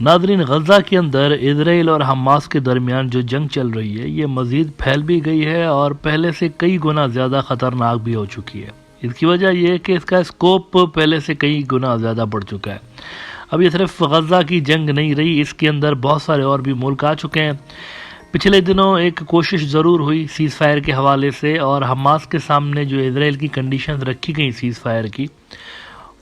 Nadreen, गज़ा के अंदर Israel और हमास के दरमियान जो जंग चल रही है ये मज़ीद फैल भी गई है और पहले से कई गुना ज़्यादा ख़तरनाक भी हो चुकी है। इसकी वजह यह है कि इसका स्कोप पहले से कई गुना ज़्यादा बढ़ चुका है। अब ये सिर्फ गज़ा की जंग नहीं रही, इसके अंदर बहुत सारे और भी मुल्क आ चुके हैं। पिछले दिनों एक कोशिश ज़रूर हुई सीज़ फायर के हवाले से, और हमास के सामने जो इजराइल की कंडीशंस रखी गई सीज़ फायर की,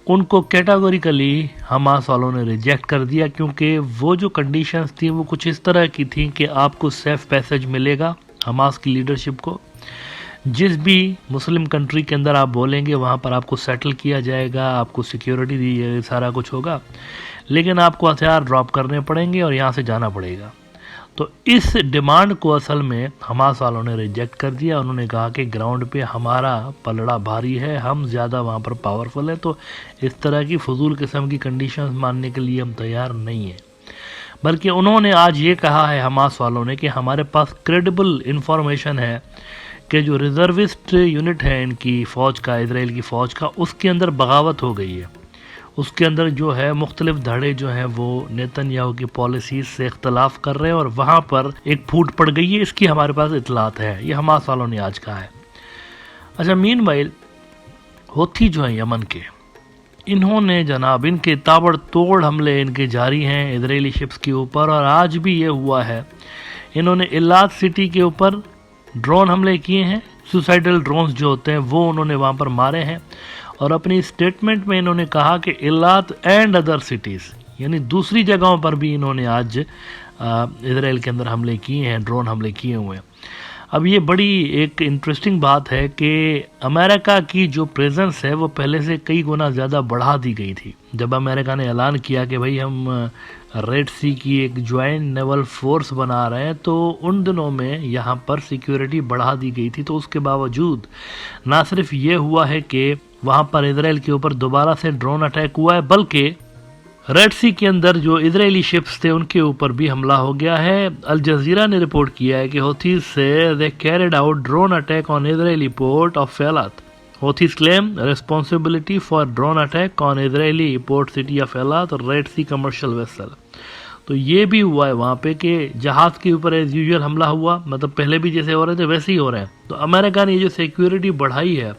उनको कैटेगोरिकली हमास वालों ने रिजेक्ट कर दिया, क्योंकि वो जो कंडीशंस थी वो कुछ इस तरह की थी कि आपको सेफ पैसेज मिलेगा हमास की लीडरशिप को, जिस भी मुस्लिम कंट्री के अंदर आप बोलेंगे वहाँ पर आपको सेटल किया जाएगा, आपको सिक्योरिटी दी जाएगी, सारा कुछ होगा, लेकिन आपको हथियार ड्रॉप करने पड़ेंगे और यहाँ से जाना पड़ेगा। तो इस डिमांड को असल में हमास वालों ने रिजेक्ट कर दिया। उन्होंने कहा कि ग्राउंड पे हमारा पलड़ा भारी है, हम ज़्यादा वहाँ पर पावरफुल हैं, तो इस तरह की फजूल किस्म की कंडीशंस मानने के लिए हम तैयार नहीं हैं। बल्कि उन्होंने आज ये कहा है हमास वालों ने कि हमारे पास क्रेडिबल इंफॉर्मेशन है कि जो रिजर्विस्ट यूनिट है इनकी फ़ौज का, इजराइल की फ़ौज का, उसके अंदर बगावत हो गई है। उसके अंदर जो है मुख्तलिफ धड़े जो हैं वो नेतन्याहू की पॉलिसीज से इख्तलाफ कर रहे हैं और वहाँ पर एक फूट पड़ गई है, इसकी हमारे पास इतलात है। ये हमास वालों ने आज कहा है। अच्छा, मीनवाइल हौथी जो हैं यमन के, इन्होंने जनाब इनके ताबड़तोड़ हमले इनके जारी हैं इजरायली शिप्स के ऊपर, और आज भी ये हुआ है। इन्होंने इलाद सिटी के ऊपर ड्रोन हमले किए हैं, सुसाइडल ड्रोन्स जो होते हैं वो उन्होंने वहाँ पर मारे हैं, और अपनी स्टेटमेंट में इन्होंने कहा कि इलाद एंड अदर सिटीज़, यानी दूसरी जगहों पर भी इन्होंने आज इजराइल के अंदर हमले किए हैं, ड्रोन हमले किए हुए हैं। अब ये बड़ी एक इंटरेस्टिंग बात है कि अमेरिका की जो प्रेजेंस है वो पहले से कई गुना ज़्यादा बढ़ा दी गई थी। जब अमेरिका ने ऐलान किया कि भाई हम रेड सी की एक ज्वाइंट नेवल फोर्स बना रहे हैं, तो उन दिनों में यहाँ पर सिक्योरिटी बढ़ा दी गई थी। तो उसके बावजूद ना सिर्फ ये हुआ है कि वहाँ पर इजराइल के ऊपर दोबारा से ड्रोन अटैक हुआ है, बल्कि रेड सी के अंदर जो इजरायली शिप्स थे उनके ऊपर भी हमला हो गया है। अल जजीरा ने रिपोर्ट किया है कि हौथीज से they carried out drone attack on Israeli port of Eilat. Houthis claim responsibility for drone attack on Israeli port city of Eilat और रेड सी कमर्शियल वेसल। तो ये भी हुआ है वहाँ पे कि जहाज़ के ऊपर एज यूजुअल हमला हुआ, मतलब पहले भी जैसे हो रहे थे वैसे ही हो रहे हैं। तो अमेरिका ने ये जो सिक्योरिटी बढ़ाई है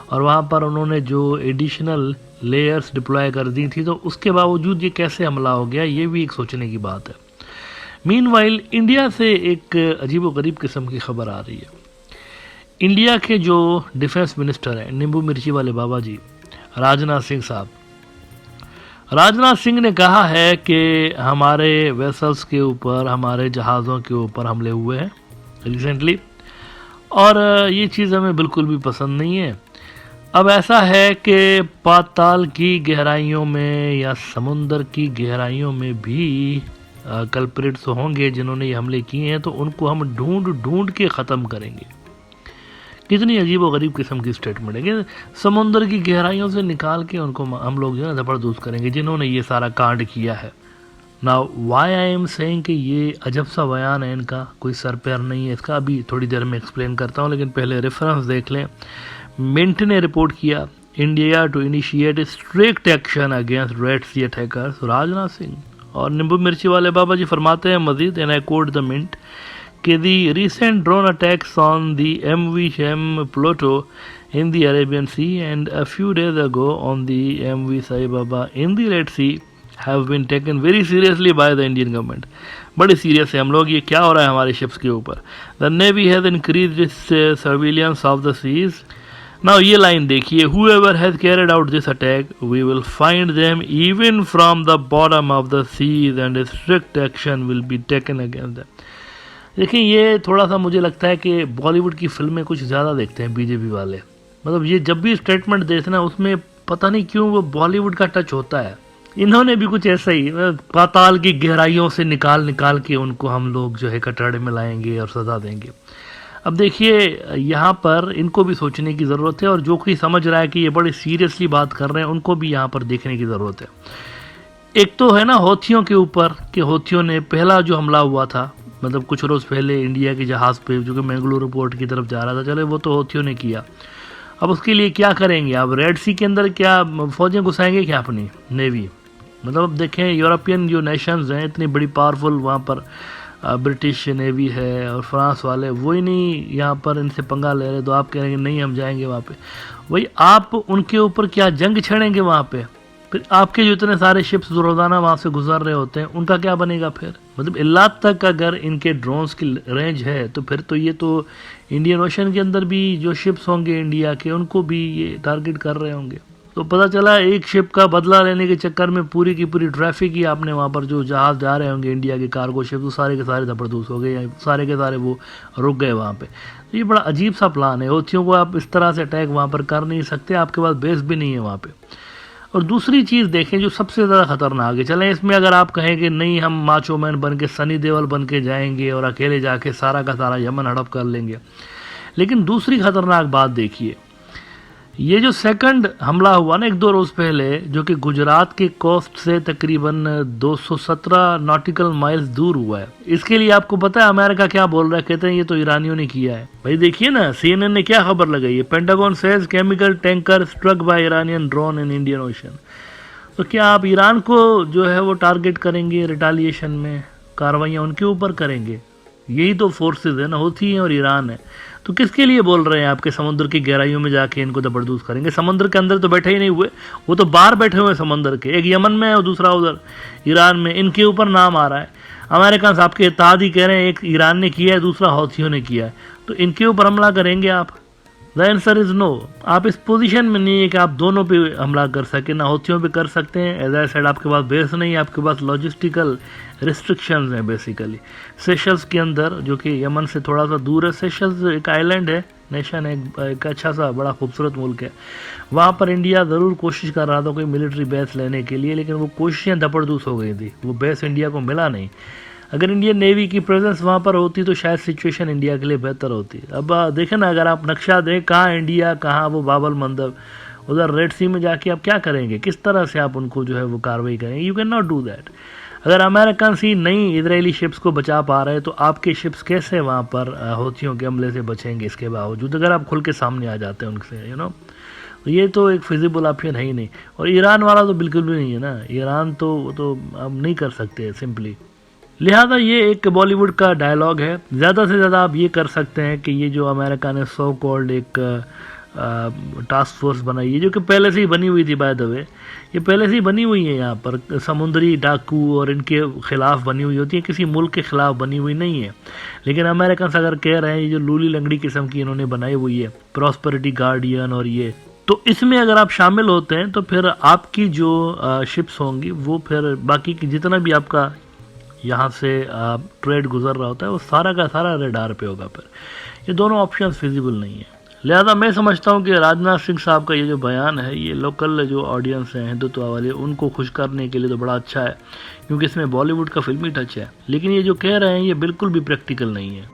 और वहाँ पर उन्होंने जो एडिशनल लेयर्स डिप्लॉय कर दी थी, तो उसके बावजूद ये कैसे हमला हो गया, ये भी एक सोचने की बात है। मीनवाइल इंडिया से एक अजीबोगरीब किस्म की खबर आ रही है। इंडिया के जो डिफेंस मिनिस्टर हैं, नींबू मिर्ची वाले बाबा जी, राजनाथ सिंह साहब, राजनाथ सिंह ने कहा है कि हमारे वेसल्स के ऊपर, हमारे जहाज़ों के ऊपर हमले हुए हैं रिसेंटली, और ये चीज़ हमें बिल्कुल भी पसंद नहीं है। अब ऐसा है कि पाताल की गहराइयों में या समुंदर की गहराइयों में भी कल्प्रिट्स होंगे जिन्होंने ये हमले किए हैं, तो उनको हम ढूंढ ढूंढ के ख़त्म करेंगे। कितनी अजीब और गरीब किस्म की स्टेटमेंट है कि समुंदर की गहराइयों से निकाल के उनको हम लोग जो है ज़बरदूस करेंगे जिन्होंने ये सारा कांड किया है। Now why I am saying कि ये अजब सा बयान है इनका, कोई सर पैर नहीं है इसका। अभी थोड़ी देर में एक्सप्लेन करता हूँ, लेकिन पहले रेफरेंस देख लें। मिंट ने रिपोर्ट किया, India to initiate strict action against Red Sea attackers, Rajnath Singh. और नींबू मिर्ची वाले बाबा जी फरमाते हैं मजीद, and I quote the Mint, कि the recent drone attacks on the MV Shem Pluto in the Arabian Sea and a few days ago on the MV Sai Baba in the Red Sea have been taken very seriously by the Indian government. बड़े serious है हम लोग, ये क्या हो रहा है हमारे शिप्स के ऊपर। The Navy has increased its surveillance of the seas. Now ये लाइन देखिए, whoever has carried out this attack, we will find them even from the bottom of the seas and strict action will be taken against them. देखिए, ये थोड़ा सा मुझे लगता है कि बॉलीवुड की फिल्में कुछ ज़्यादा देखते हैं बीजेपी वाले। मतलब ये जब भी स्टेटमेंट देते ना, उसमें पता नहीं क्यों वो बॉलीवुड का टच होता है। इन्होंने भी कुछ ऐसा ही, पाताल की गहराइयों से निकाल के उनको हम लोग जो है कटड़े में लाएंगे और सज़ा देंगे। अब देखिए, यहाँ पर इनको भी सोचने की ज़रूरत है, और जो कोई समझ रहा है कि ये बड़ी सीरियसली बात कर रहे हैं उनको भी यहाँ पर देखने की ज़रूरत है। एक तो है ना हौथियों के ऊपर, कि हौथियों ने पहला जो हमला हुआ था, मतलब कुछ रोज़ पहले इंडिया के जहाज़ पे जो कि मैंगलोर पोर्ट की तरफ जा रहा था, चले वो तो हौथियों ने किया। अब उसके लिए क्या करेंगे, अब रेड सी के अंदर क्या फ़ौजें घुसाएंगे क्या अपनी नेवी? मतलब अब देखें यूरोपियन जो नेशंस हैं इतनी बड़ी पावरफुल, वहाँ पर ब्रिटिश नेवी है और फ्रांस वाले, वही नहीं यहाँ पर इनसे पंगा ले रहे, तो आप कह रहे हैं नहीं हम जाएंगे वहाँ पे। वही आप उनके ऊपर क्या जंग छेड़ेंगे वहाँ पे? फिर आपके जो इतने सारे शिप्स जो रोज़ाना वहाँ से गुजर रहे होते हैं उनका क्या बनेगा फिर? मतलब इलात तक अगर इनके ड्रोन्स की रेंज है तो फिर तो ये तो इंडियन ओशन के अंदर भी जो शिप्स होंगे इंडिया के उनको भी ये टारगेट कर रहे होंगे। तो पता चला एक शिप का बदला लेने के चक्कर में पूरी की पूरी ट्रैफिक ही आपने वहाँ पर जो जहाज जा रहे होंगे इंडिया के कार्गो शिप, तो सारे के सारे जबरदस्त हो गए, या सारे के सारे वो रुक गए वहाँ पे। तो ये बड़ा अजीब सा प्लान है। हौथियों को आप इस तरह से अटैक वहाँ पर कर नहीं सकते, आपके पास बेस भी नहीं है वहाँ पे। और दूसरी चीज़ देखें जो सबसे ज़्यादा खतरनाक है, चलें इसमें अगर आप कहें कि नहीं हम माचो मैन बन के सनी देओल बन के जाएंगे और अकेले जाके सारा का सारा यमन हड़प कर लेंगे, लेकिन दूसरी खतरनाक बात देखिए, ये जो सेकंड हमला हुआ ना 1-2 रोज़ पहले, जो कि गुजरात के कोस्ट से तकरीबन 217 नॉटिकल माइल्स दूर हुआ है, इसके लिए आपको पता है अमेरिका क्या बोल रहा है? कहते हैं ये तो ईरानियों ने किया है। भाई देखिए ना, CNN ने क्या खबर लगाई है, Pentagon says chemical tanker struck by Iranian drone in Indian Ocean. तो क्या आप ईरान को जो है वो टारगेट करेंगे, रिटालिएशन में कार्रवाइयाँ उनके ऊपर करेंगे? यही तो फोर्सेज है ना, हौथी हैं और ईरान है। तो किसके लिए बोल रहे हैं आपके समुद्र की गहराइयों में जाके इनको जबरदस्त करेंगे? समुद्र के अंदर तो बैठे ही नहीं हुए, वो तो बाहर बैठे हुए समुद्र के, एक यमन में है और दूसरा उधर ईरान में, इनके ऊपर नाम आ रहा है। अमेरिकन साहब के इत्तेहादी कह रहे हैं एक ईरान ने किया है दूसरा हौथियों ने किया है, तो इनके ऊपर हमला करेंगे आप? The answer is no. आप इस पोजीशन में नहीं है कि आप दोनों पे हमला कर सकें, ना हौथियों पे कर सकते हैं, एज आई सेड आपके पास बेस नहीं है, आपके पास लॉजिस्टिकल रिस्ट्रिक्शंस हैं बेसिकली। सेशल्स के अंदर, जो कि यमन से थोड़ा सा दूर है, सेशल्स एक आइलैंड है, नेशन है, एक अच्छा सा बड़ा खूबसूरत मुल्क है, वहाँ पर इंडिया ज़रूर कोशिश कर रहा था कोई मिलिट्री बेस लेने के लिए, लेकिन वो कोशिशें धपड़धूस हो गई थी, वो बेस इंडिया को मिला नहीं। अगर इंडियन नेवी की प्रेजेंस वहाँ पर होती तो शायद सिचुएशन इंडिया के लिए बेहतर होती। अब देखें ना, अगर आप नक्शा दें कहाँ इंडिया, कहाँ वो बाबल मंदब, उधर रेड सी में जाके आप क्या करेंगे? किस तरह से आप उनको जो है वो कार्रवाई करेंगे? You can not do that. अगर अमेरिकन ही नहीं इजरायली शिप्स को बचा पा रहे तो आपके शिप्स कैसे वहाँ पर हौथियों के हमले से बचेंगे? इसके बावजूद अगर आप खुल के सामने आ जाते हैं उनसे, तो ये तो एक फिजिबल ऑप्शन है ही नहीं। और ईरान वाला तो बिल्कुल भी नहीं है ना, ईरान तो अब नहीं कर सकते सिंपली। लिहाजा ये एक बॉलीवुड का डायलॉग है, ज़्यादा से ज़्यादा आप ये कर सकते हैं कि ये जो अमेरिका ने सो कॉल्ड एक टास्क फोर्स बनाई है, जो कि पहले से ही बनी हुई थी, बाय द वे ये पहले से ही बनी हुई है, यहाँ पर समुद्री डाकू और इनके खिलाफ बनी हुई होती है, किसी मुल्क के खिलाफ बनी हुई नहीं है। लेकिन अमेरिकन अगर कह रहे हैं ये जो लूली लंगड़ी किस्म की इन्होंने बनाई हुई है, प्रॉस्पेरिटी गार्डियन और ये, तो इसमें अगर आप शामिल होते हैं तो फिर आपकी जो शिप्स होंगी वो फिर बाकी की जितना भी आपका यहाँ से ट्रेड गुजर रहा होता है वो सारा का सारा रेडार पे होगा। फिर ये दोनों ऑप्शंस फिजिबल नहीं है। लिहाजा मैं समझता हूँ कि राजनाथ सिंह साहब का ये जो बयान है ये लोकल जो ऑडियंस है हिंदुत्व वाले उनको खुश करने के लिए तो बड़ा अच्छा है, क्योंकि इसमें बॉलीवुड का फिल्मी टच है, लेकिन ये जो कह रहे हैं ये बिल्कुल भी प्रैक्टिकल नहीं है।